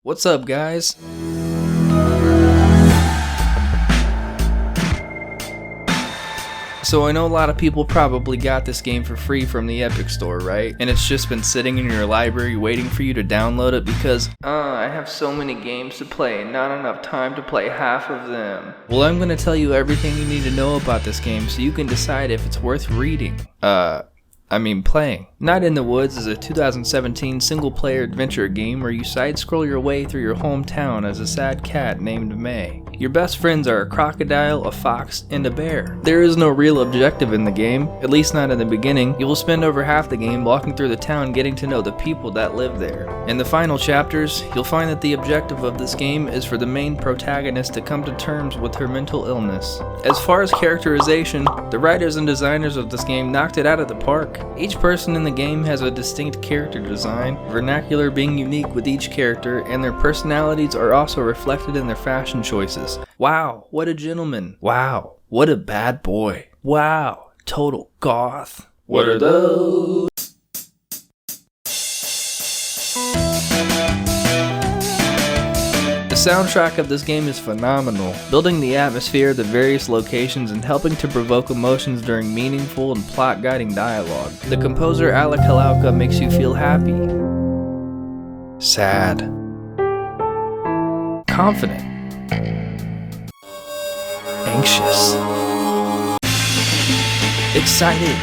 What's up, guys? So I know a lot of people probably got this game for free from the Epic Store, right? And it's just been sitting in your library waiting for you to download it because, I have so many games to play and not enough time to play half of them. Well, I'm gonna tell you everything you need to know about this game so you can decide if it's worth reading. Playing. Night in the Woods is a 2017 single-player adventure game where you side-scroll your way through your hometown as a sad cat named May. Your best friends are a crocodile, a fox, and a bear. There is no real objective in the game, at least not in the beginning. You will spend over half the game walking through the town getting to know the people that live there. In the final chapters, you'll find that the objective of this game is for the main protagonist to come to terms with her mental illness. As far as characterization, the writers and designers of this game knocked it out of the park. Each person in the game has a distinct character design, vernacular being unique with each character, and their personalities are also reflected in their fashion choices. Wow, what a gentleman. Wow, what a bad boy. Wow, total goth. What are those? The soundtrack of this game is phenomenal, building the atmosphere of the various locations and helping to provoke emotions during meaningful and plot-guiding dialogue. The composer Alec Halauka makes you feel happy, sad, confident, anxious, excited,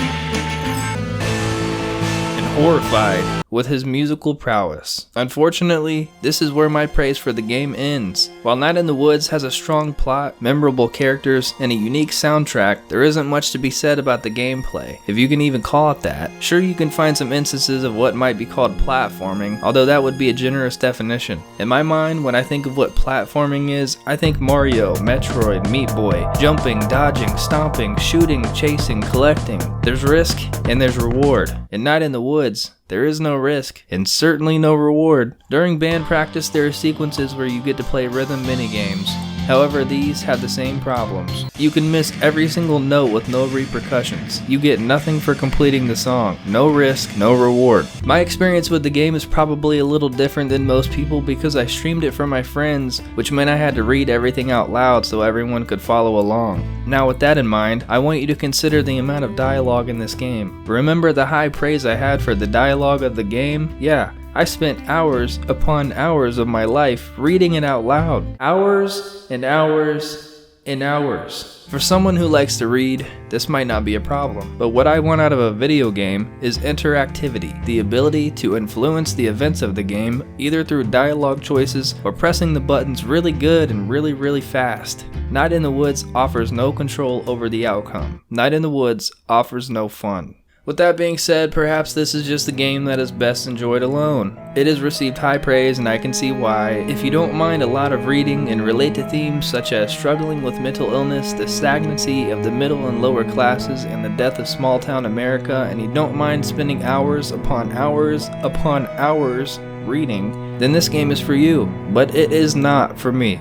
and horrified with his musical prowess. Unfortunately, this is where my praise for the game ends. While Night in the Woods has a strong plot, memorable characters, and a unique soundtrack, there isn't much to be said about the gameplay, if you can even call it that. Sure, you can find some instances of what might be called platforming, although that would be a generous definition. In my mind, when I think of what platforming is, I think Mario, Metroid, Meat Boy, jumping, dodging, stomping, shooting, chasing, collecting. There's risk, and there's reward. In Night in the Woods, there is no risk, and certainly no reward. During band practice, there are sequences where you get to play rhythm minigames. However, these have the same problems. You can miss every single note with no repercussions. You get nothing for completing the song. No risk, no reward. My experience with the game is probably a little different than most people because I streamed it for my friends, which meant I had to read everything out loud so everyone could follow along. Now with that in mind, I want you to consider the amount of dialogue in this game. Remember the high praise I had for the dialogue of the game? Yeah. I spent hours upon hours of my life reading it out loud. Hours and hours and hours. For someone who likes to read, this might not be a problem. But what I want out of a video game is interactivity, the ability to influence the events of the game either through dialogue choices or pressing the buttons really good and really fast. Night in the Woods offers no control over the outcome. Night in the Woods offers no fun. With that being said, perhaps this is just a game that is best enjoyed alone. It has received high praise and I can see why. If you don't mind a lot of reading and relate to themes such as struggling with mental illness, the stagnancy of the middle and lower classes, and the death of small town America, and you don't mind spending hours upon hours upon hours reading, then this game is for you. But it is not for me.